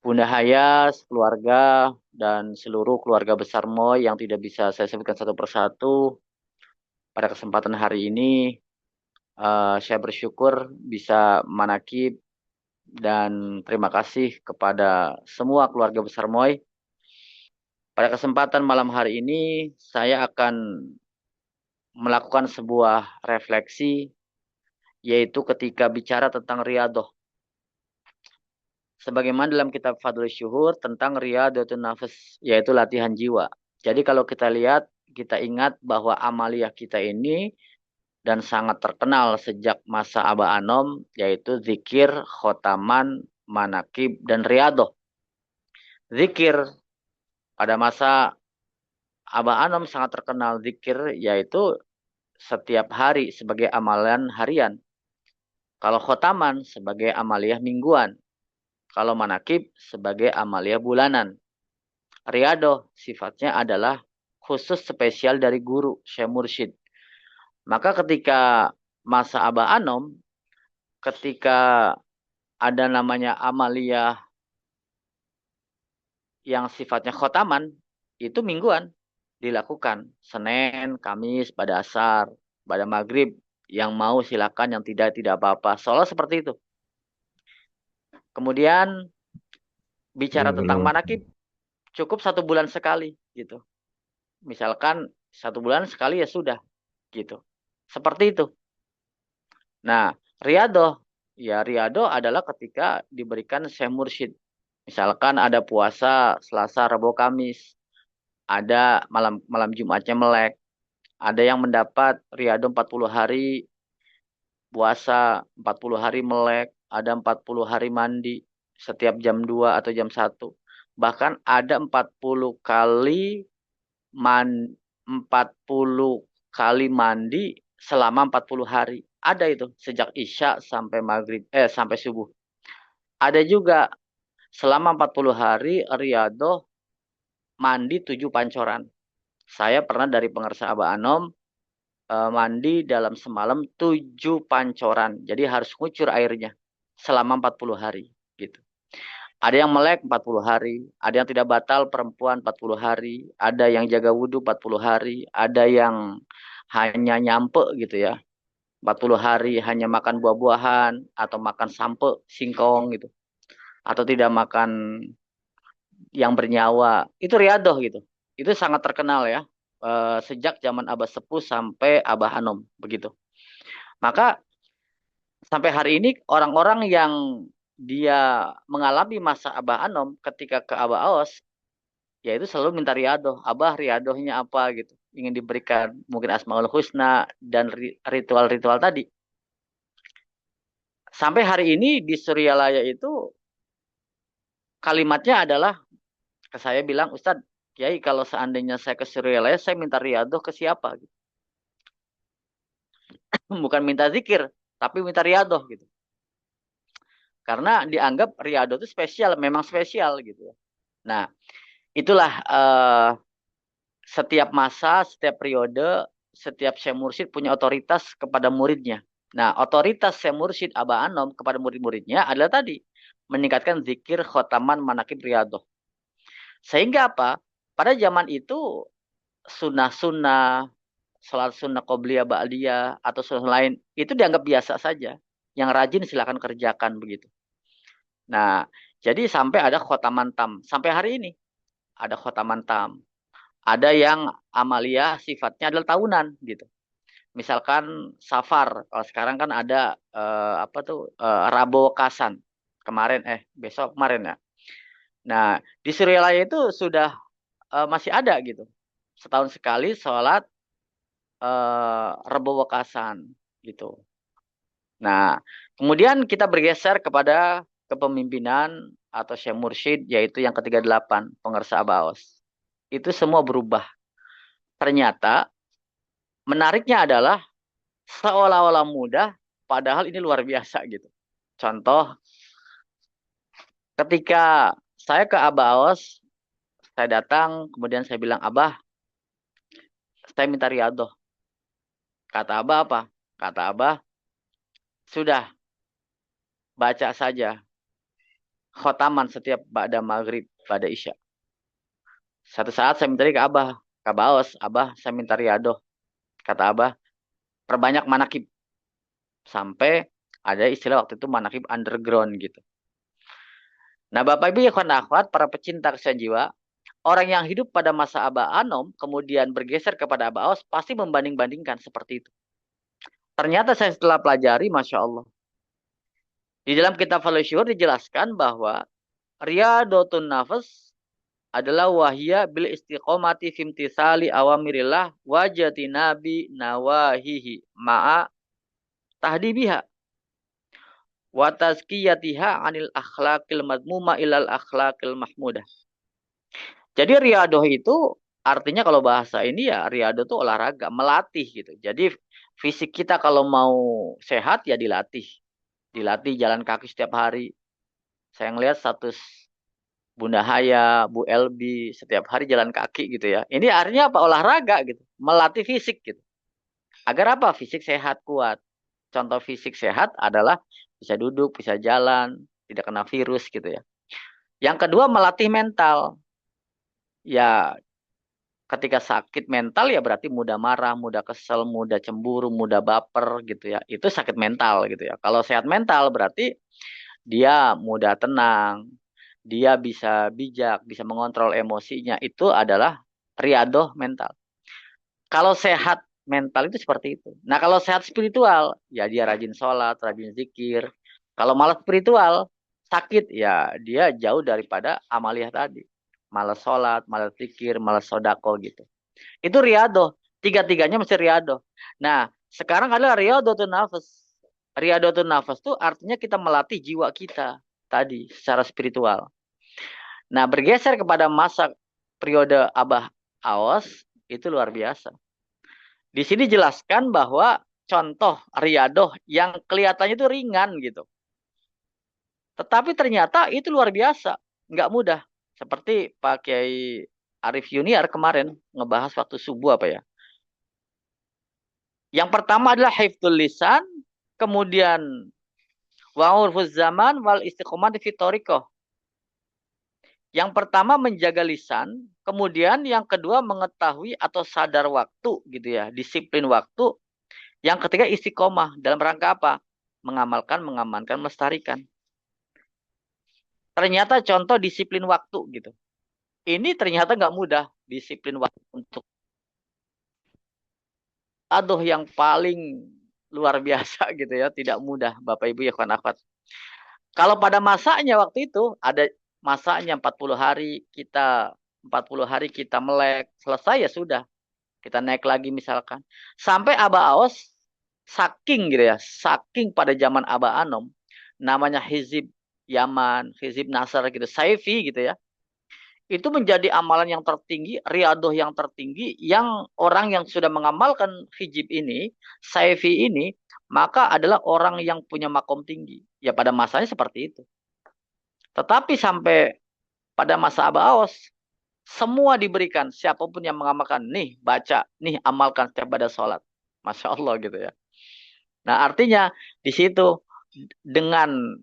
Bunda Hayas, keluarga, dan seluruh keluarga besar Moy yang tidak bisa saya sebutkan satu persatu. Pada kesempatan hari ini, saya bersyukur bisa manakib dan terima kasih kepada semua keluarga besar Moy. Pada kesempatan malam hari ini, saya akan melakukan sebuah refleksi, yaitu ketika bicara tentang riadoh. Sebagaimana dalam kitab Fadlul Syuhur tentang riadatun nafas, yaitu latihan jiwa. Jadi kalau kita lihat, kita ingat bahwa amaliyah kita ini dan sangat terkenal sejak masa Aba Anom, yaitu zikir, khotaman, manakib, dan riadoh. Zikir pada masa Aba Anom sangat terkenal zikir, yaitu setiap hari sebagai amalan harian. Kalau khotaman sebagai amaliyah mingguan. Kalau manakib sebagai amaliyah bulanan. Riadoh sifatnya adalah khusus spesial dari guru, Syekh Mursyid. Maka ketika masa Aba Anom, ketika ada namanya amaliyah yang sifatnya khotaman, itu mingguan dilakukan. Senin, Kamis, pada asar, pada maghrib. Yang mau silakan, yang tidak apa-apa. Soalnya seperti itu. Kemudian bicara tentang manakib, cukup 1 bulan sekali gitu. Misalkan 1 bulan sekali ya sudah gitu. Seperti itu. Nah, riadoh. Ya, riadoh adalah ketika diberikan Syekh Mursyid. Misalkan ada puasa Selasa, Rabu, Kamis. Ada malam malam Jumatnya melek. Ada yang mendapat riadoh 40 hari puasa, 40 hari melek. Ada 40 hari mandi setiap jam 2 atau jam 1. Bahkan ada 40 kali 40 kali mandi selama 40 hari. Ada itu sejak Isya sampai maghrib sampai subuh. Ada juga selama 40 hari riadoh mandi 7 pancoran. Saya pernah dari pengersa Aba Anom mandi dalam semalam 7 pancoran. Jadi harus ngucur airnya selama 40 hari gitu. Ada yang melek 40 hari, ada yang tidak batal perempuan 40 hari, ada yang jaga wudhu 40 hari, ada yang hanya nyampe gitu ya. 40 hari hanya makan buah-buahan atau makan sampe, singkong gitu. Atau tidak makan yang bernyawa. Itu riadoh gitu. Itu sangat terkenal ya. Sejak zaman Abah Sepuh sampai Abah Anom begitu. Maka sampai hari ini orang-orang yang dia mengalami masa Abah Anom ketika ke Abah Aos, yaitu selalu minta riadoh. Abah riadohnya apa gitu. Ingin diberikan mungkin Asmaul Husna dan ritual-ritual tadi. Sampai hari ini di Suryalaya itu kalimatnya adalah, ke saya bilang, Ustadz, Kiai kalau seandainya saya ke Suryalaya, saya minta riadoh ke siapa? Gitu. Bukan minta zikir, tapi minta riadoh gitu. Karena dianggap riadoh itu spesial, memang spesial gitu. Nah, itulah setiap masa, setiap periode, setiap Syekh Mursyid punya otoritas kepada muridnya. Nah, otoritas Syekh Mursyid Aba Anom kepada murid-muridnya adalah tadi meningkatkan zikir, khotaman, manakib, riadoh. Sehingga apa? Pada zaman itu sunnah-sunnah, salat sunnah qobliyah ba'diyah atau sunnah lain itu dianggap biasa saja. Yang rajin silakan kerjakan begitu. Nah, jadi sampai ada khotaman tam. Sampai hari ini ada khotaman tam. Ada yang amalia sifatnya adalah tahunan gitu. Misalkan Safar, kalau sekarang kan ada apa tuh Rabo Kasan. Kemarin besok kemarin ya. Nah, di Suryalaya itu sudah masih ada gitu. Setahun sekali sholat Rebo Wekasan gitu. Nah, kemudian kita bergeser kepada kepemimpinan atau Syekh Mursyid, yaitu yang ke-38, pengersa Abaos. Itu semua berubah. Ternyata menariknya adalah seolah-olah mudah, padahal ini luar biasa gitu. Contoh, ketika saya ke Abaos, saya datang, kemudian saya bilang, Abah, saya minta riadoh. Kata Abah apa? Kata Abah, sudah, baca saja khotaman setiap ba'da maghrib, ba'da isya. Satu saat saya minta ke Abah, ke Baos, Abah saya minta riadoh. Kata Abah, perbanyak manakib. Sampai ada istilah waktu itu manakib underground gitu. Nah Bapak Ibu ikhwan akhwat, para pecinta kesayangan jiwa, orang yang hidup pada masa Abah Anom, kemudian bergeser kepada Abah Aos, pasti membanding-bandingkan seperti itu. Ternyata saya setelah pelajari, Masya Allah. Di dalam kitab Falusyur dijelaskan bahwa riyadotun nafas adalah wahya bil istiqomati fimtisali awamirillah wajati nabi nawahihi ma'a tahdibiha wa tazkiyatiha anil akhlaqil madmuma ilal akhlaqil mahmudah. Jadi riadoh itu artinya kalau bahasa ini ya riadoh itu olahraga, melatih gitu. Jadi fisik kita kalau mau sehat ya dilatih. Dilatih jalan kaki setiap hari. Saya ngelihat status Bunda Haya, Bu Elbi setiap hari jalan kaki gitu ya. Ini artinya apa? Olahraga gitu. Melatih fisik gitu. Agar apa? Fisik sehat, kuat. Contoh fisik sehat adalah bisa duduk, bisa jalan, tidak kena virus gitu ya. Yang kedua melatih mental. Ya ketika sakit mental ya berarti mudah marah, mudah kesel, mudah cemburu, mudah baper gitu ya. Itu sakit mental gitu ya. Kalau sehat mental berarti dia mudah tenang, dia bisa bijak, bisa mengontrol emosinya. Itu adalah riadoh mental. Kalau sehat mental itu seperti itu. Nah kalau sehat spiritual, ya dia rajin sholat, rajin zikir. Kalau malas spiritual, sakit, ya dia jauh daripada amaliyah tadi. Malas sholat, malas zikir, malas sodako gitu. Itu riado. Tiga-tiganya mesti riado. Nah, sekarang adalah riyadotun nafas. Riyadotun nafas itu artinya kita melatih jiwa kita tadi secara spiritual. Nah, bergeser kepada masa periode Abah Aos itu luar biasa. Di sini jelaskan bahwa contoh riadoh yang kelihatannya itu ringan gitu. Tetapi ternyata itu luar biasa, nggak mudah. Seperti Pak Kiai Arif Yuniar kemarin ngebahas waktu subuh apa ya. Yang pertama adalah hifdzul lisan, kemudian wa'urfuz zaman wal istiqomah fi thariqah. Yang pertama menjaga lisan, kemudian yang kedua mengetahui atau sadar waktu gitu ya, disiplin waktu. Yang ketiga istiqomah dalam rangka apa? Mengamalkan, mengamankan, melestarikan. Ternyata contoh disiplin waktu gitu. Ini ternyata nggak mudah disiplin waktu untuk aduh yang paling luar biasa gitu ya, tidak mudah Bapak Ibu ya kawan akhwat. Kalau pada masanya waktu itu ada masanya 40 hari kita 40 hari kita melek, selesai ya sudah. Kita naik lagi misalkan. Sampai Aba Aos saking gitu ya, saking pada zaman Aba Anom namanya Hizib Yaman, Hizib Nasr gitu, Saifi gitu ya. Itu menjadi amalan yang tertinggi, riadoh yang tertinggi, yang orang yang sudah mengamalkan hijib ini, Saifi ini, maka adalah orang yang punya makom tinggi. Ya pada masanya seperti itu. Tetapi sampai pada masa Aba Aos, semua diberikan. Siapapun yang mengamalkan, nih baca, nih amalkan setiap pada sholat. Masya Allah gitu ya. Nah artinya di situ dengan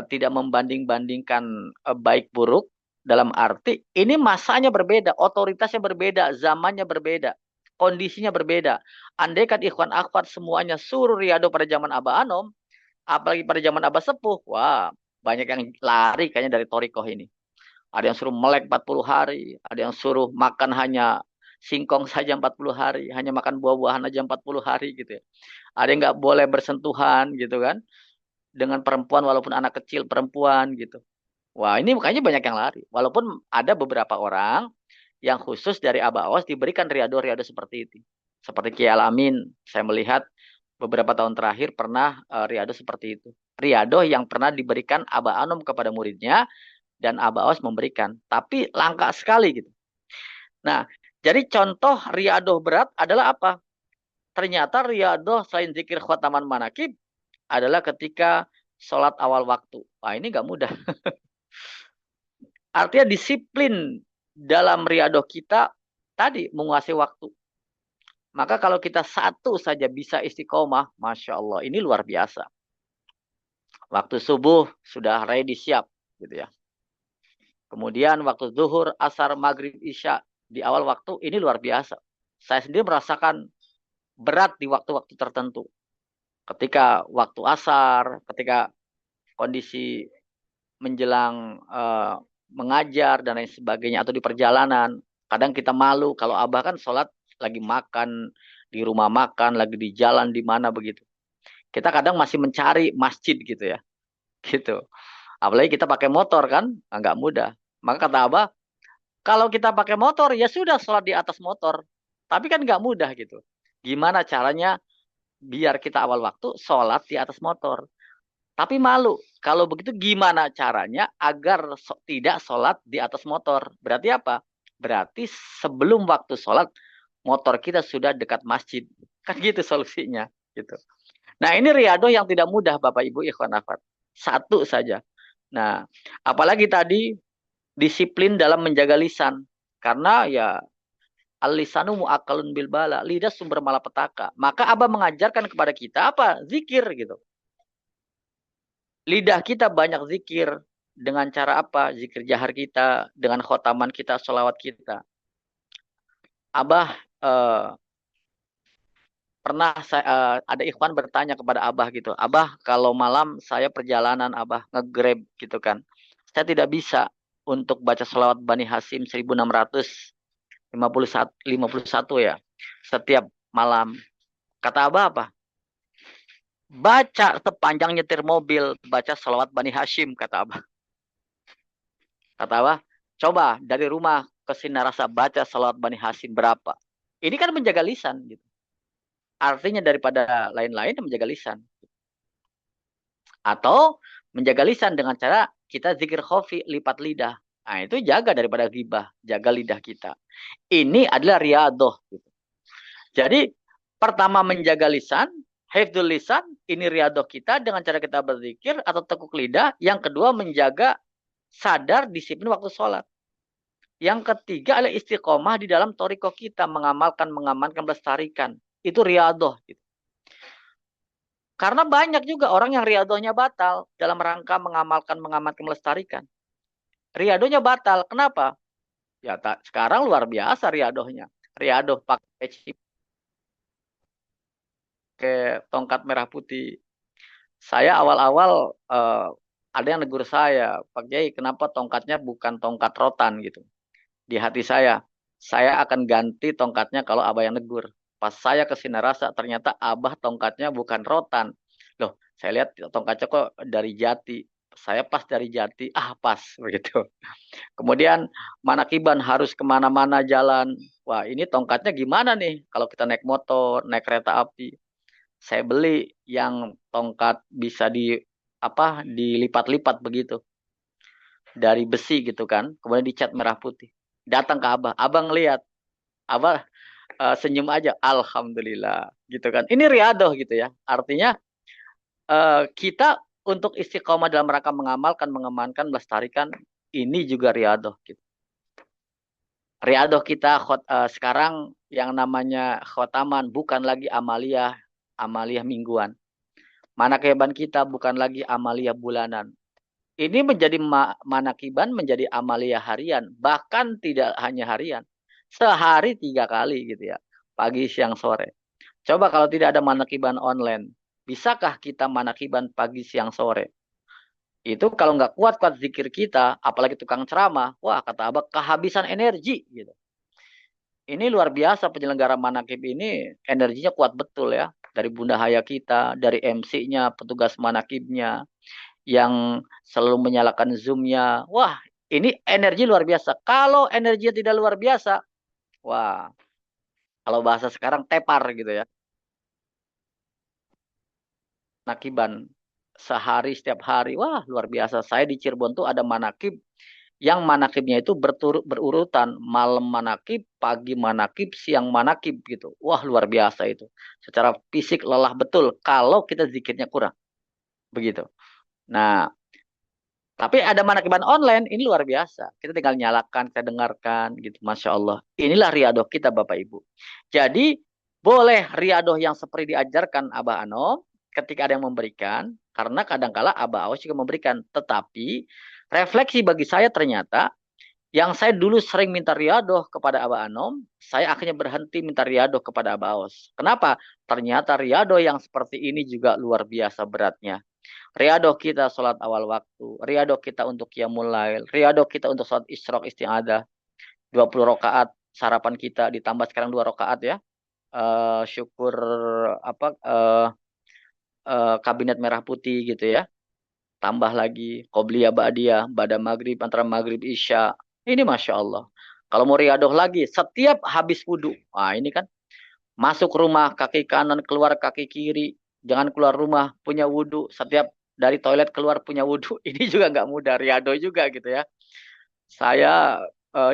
tidak membanding-bandingkan baik buruk, dalam arti ini masanya berbeda, otoritasnya berbeda, zamannya berbeda, kondisinya berbeda. Andaikan ikhwan akhwat semuanya suruh riado pada zaman Aba Anom, apalagi pada zaman Aba Sepuh, wah banyak yang lari kayaknya dari Torikoh ini. Ada yang suruh melek 40 hari, ada yang suruh makan hanya singkong saja 40 hari, hanya makan buah-buahan aja 40 hari gitu ya. Ada yang nggak boleh bersentuhan gitu kan, dengan perempuan walaupun anak kecil perempuan gitu. Wah ini makanya banyak yang lari. Walaupun ada beberapa orang yang khusus dari Aba Awas diberikan riado-riado seperti itu. Seperti Kiai Alamin, saya melihat beberapa tahun terakhir pernah riado seperti itu. Riado yang pernah diberikan Aba Anom kepada muridnya, dan Aba Awas memberikan. Tapi langka sekali gitu. Nah, jadi contoh riadoh berat adalah apa? Ternyata riadoh selain zikir khotaman manakib adalah ketika sholat awal waktu. Wah ini nggak mudah. Artinya disiplin dalam riadoh kita tadi menguasai waktu. Maka kalau kita satu saja bisa istiqomah, Masya Allah, ini luar biasa. Waktu subuh sudah ready siap. gitu ya. Kemudian waktu zuhur, asar, maghrib, isya di awal waktu ini luar biasa. Saya sendiri merasakan berat di waktu-waktu tertentu. Ketika waktu asar, ketika kondisi menjelang mengajar dan lain sebagainya atau di perjalanan, kadang kita malu kalau abah kan sholat lagi makan di rumah makan, lagi di jalan di mana begitu. Kita kadang masih mencari masjid gitu ya, gitu. Apalagi kita pakai motor kan, nggak mudah. Maka kata abah, kalau kita pakai motor ya sudah sholat di atas motor, tapi kan nggak mudah gitu. Gimana caranya biar kita awal waktu sholat di atas motor? Tapi malu. Kalau begitu gimana caranya agar tidak sholat di atas motor? Berarti apa? Berarti sebelum waktu sholat, motor kita sudah dekat masjid. Kan gitu solusinya. Gitu. Nah ini riadoh yang tidak mudah Bapak Ibu ikhwan akhwat. Satu saja. Nah apalagi tadi disiplin dalam menjaga lisan. Karena ya al-lisanu mu'akalun bil bala. Lidah sumber malapetaka. Maka Abah mengajarkan kepada kita apa? Zikir gitu. Lidah kita banyak zikir. Dengan cara apa? Zikir jahar kita. Dengan khotaman kita, sholawat kita. Abah pernah ada ikhwan bertanya kepada Abah gitu. Abah kalau malam saya perjalanan Abah nge-grab gitu kan. Saya tidak bisa untuk baca sholawat Bani Hasim 1651 ya. Setiap malam. Kata Abah apa? Baca sepanjang nyetir mobil. Baca sholawat Bani Hashim kata Abah. Kata Abah, coba dari rumah ke Sinarasa baca salawat Bani Hasim berapa. Ini kan menjaga lisan. Gitu. Artinya daripada lain-lain menjaga lisan. Atau menjaga lisan dengan cara kita zikir khofi, lipat lidah. Nah itu jaga daripada ghibah, jaga lidah kita. Ini adalah riadoh. Gitu. Jadi pertama menjaga lisan, hifdzul lisan, ini riadoh kita dengan cara kita berzikir atau tekuk lidah. Yang kedua menjaga sadar disiplin waktu sholat. Yang ketiga adalah istiqomah di dalam toriko kita. Mengamalkan, mengamankan, melestarikan. Itu riadoh. Gitu. Karena banyak juga orang yang riadohnya batal. Dalam rangka mengamalkan, mengamankan, melestarikan. Riadohnya batal. Kenapa? Ya sekarang luar biasa riadohnya. Riadoh pakai tongkat merah putih. Saya awal-awal ada yang negur saya. Pak Kiai kenapa tongkatnya bukan tongkat rotan gitu. Di hati saya akan ganti tongkatnya kalau Abah yang negur. Pas saya ke Sinarasa, ternyata Abah tongkatnya bukan rotan. Loh, saya lihat tongkatnya kok dari jati. Saya pas dari jati, pas begitu. Kemudian Manakiban harus kemana-mana jalan. Wah, ini tongkatnya gimana nih? Kalau kita naik motor, naik kereta api. Saya beli yang tongkat bisa dilipat-lipat begitu. Dari besi gitu kan. Kemudian dicat merah putih. Datang ke Abah. Abah ngelihat. Abah senyum aja. Alhamdulillah. Gitu kan. Ini riadoh gitu ya. Artinya kita untuk istiqomah dalam rangka mengamalkan, mengemankan, melestarikan. Ini juga riadoh. Gitu. Riadoh kita sekarang yang namanya khotaman. Bukan lagi amaliyah mingguan. Manakiban kita bukan lagi amaliyah bulanan. Ini menjadi manakiban, menjadi amaliyah harian. Bahkan tidak hanya harian. Sehari 3 kali gitu ya. Pagi, siang, sore. Coba kalau tidak ada manakiban online. Bisakah kita manakiban pagi, siang, sore? Itu kalau nggak kuat-kuat zikir kita, apalagi tukang ceramah, wah kata Abah kehabisan energi gitu. Ini luar biasa penyelenggara manakib ini energinya kuat betul ya. Dari Bunda Haya kita, dari MC-nya, petugas manakibnya, yang selalu menyalakan Zoom-nya. Wah, ini energi luar biasa. Kalau energinya tidak luar biasa, wah, kalau bahasa sekarang tepar gitu ya. Nakiban sehari setiap hari, wah luar biasa. Saya di Cirebon tuh ada manakib yang manakibnya itu berurutan. Malam manakib, pagi manakib, siang manakib gitu. Wah luar biasa itu. Secara fisik lelah betul kalau kita zikirnya kurang. Begitu. Nah, tapi ada manakiban online, ini luar biasa. Kita tinggal nyalakan, kita dengarkan, gitu. Masya Allah. Inilah riadoh kita, Bapak Ibu. Jadi, boleh riadoh yang seperti diajarkan Abah Anom, ketika ada yang memberikan, karena kadangkala Abah Awas juga memberikan. Tetapi, Refleksi bagi saya ternyata yang saya dulu sering minta riadoh kepada Abah Anom, saya akhirnya berhenti minta riadoh kepada Abah Aus. Kenapa? Ternyata riadoh yang seperti ini juga luar biasa beratnya. Riadoh kita sholat awal waktu, riadoh kita untuk qiyamul lail, riadoh kita untuk sholat isyraq isti'adah, 20 rakaat sarapan kita ditambah sekarang 2 rakaat ya. Syukur apa kabinet merah putih gitu ya. Tambah lagi qobliyah ba'diyah, pada maghrib antara maghrib isya. Ini masya Allah. Kalau mau riadoh lagi, setiap habis wudhu. Wah ini kan masuk rumah kaki kanan, keluar kaki kiri. Jangan keluar rumah punya wudhu. Setiap dari toilet keluar punya wudhu. Ini juga nggak mudah. Riadoh juga gitu ya. Saya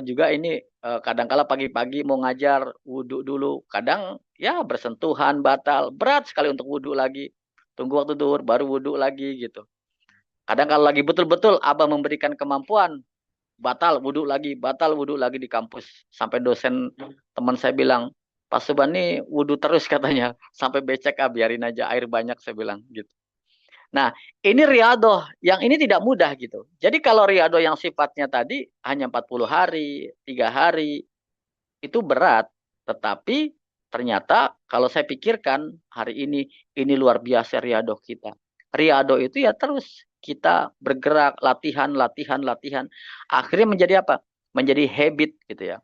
juga ini kadang-kala pagi-pagi mau ngajar wudhu dulu. Kadang ya bersentuhan, batal. Berat sekali untuk wudhu lagi. Tunggu waktu duhur, baru wudhu lagi gitu. Kadang kalau lagi betul-betul abah memberikan kemampuan, batal wudhu lagi di kampus. Sampai dosen teman saya bilang, Pak Suban nih wudhu terus katanya. Sampai becek biarin aja air banyak saya bilang gitu. Nah ini riadoh, yang ini tidak mudah gitu. Jadi kalau riadoh yang sifatnya tadi hanya 40 hari, 3 hari, itu berat. Tetapi ternyata kalau saya pikirkan hari ini luar biasa riadoh kita. Riadoh itu ya terus kita bergerak, latihan, latihan, latihan. Akhirnya menjadi apa? Menjadi habit gitu ya.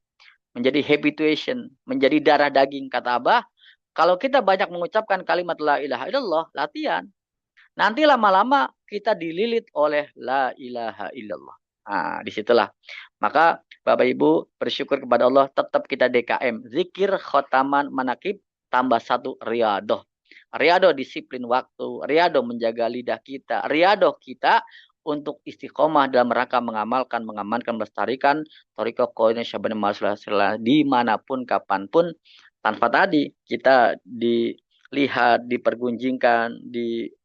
Menjadi habituation, menjadi darah daging. Kata Abah, kalau kita banyak mengucapkan kalimat la ilaha illallah, latihan. Nanti lama-lama kita dililit oleh la ilaha illallah. Nah, disitulah. Maka Bapak Ibu bersyukur kepada Allah tetap kita DKM. Zikir khotaman manakib tambah 1 riadoh. Riadoh disiplin waktu. Riadoh menjaga lidah kita. Riadoh kita untuk istiqomah dalam rangka mengamalkan, mengamankan, melestarikan Thariqah Qawaidin Syabani Masalah dimanapun, kapanpun. Tanpa tadi kita dilihat, dipergunjingkan,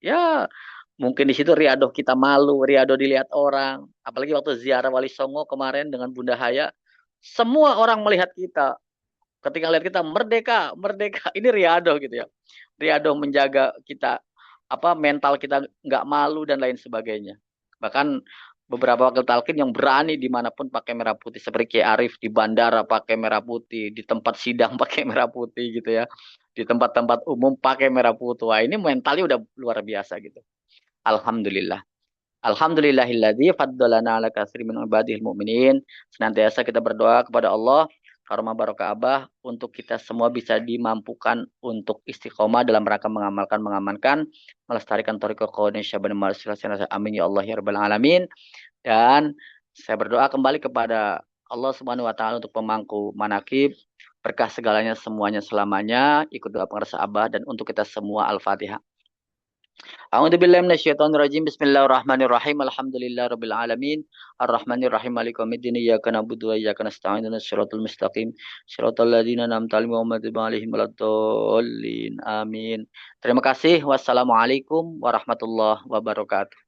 ya mungkin di situ riadoh kita malu, riadoh dilihat orang. Apalagi waktu ziarah Wali Songo kemarin dengan Bunda Haya, semua orang melihat kita. Ketika lihat kita merdeka, merdeka. Ini riadoh gitu ya. Riadoh menjaga kita mental kita nggak malu dan lain sebagainya. Bahkan beberapa wakil talqin yang berani dimanapun pakai merah putih, seperti Kiai Arif di bandara pakai merah putih, di tempat sidang pakai merah putih gitu ya, di tempat-tempat umum pakai merah putih. Wah ini mentalnya udah luar biasa gitu. Alhamdulillah. Alhamdulillahilladzi faddalana ala katsiri min ibadihil mu'minin. Senantiasa kita berdoa kepada Allah karena barokah Abah untuk kita semua bisa dimampukan untuk istiqomah dalam rangka mengamalkan, melestarikan thariqah qawaidin syabani masyarakat. Amin ya Allah ya rabbal alamin. Dan saya berdoa kembali kepada Allah Subhanahu wa taala untuk pemangku manakib, berkah segalanya semuanya selamanya. Ikut doa pengerasa Abah dan untuk kita semua Al-Fatihah. A'udzubillahi minasyaitonirrajim. Bismillahirrahmanirrahim. Alhamdulillahirabbil alamin. Arrahmanirrahim. Maliki yaumiddin. Iyyaka na'budu wa iyyaka nasta'in. Ihdinas siratal mustaqim. Shiratal ladzina an'amta 'alaihim ghairil maghdubi 'alaihim waladdallin. Amin. Terima kasih. Wassalamualaikum warahmatullahi wabarakatuh.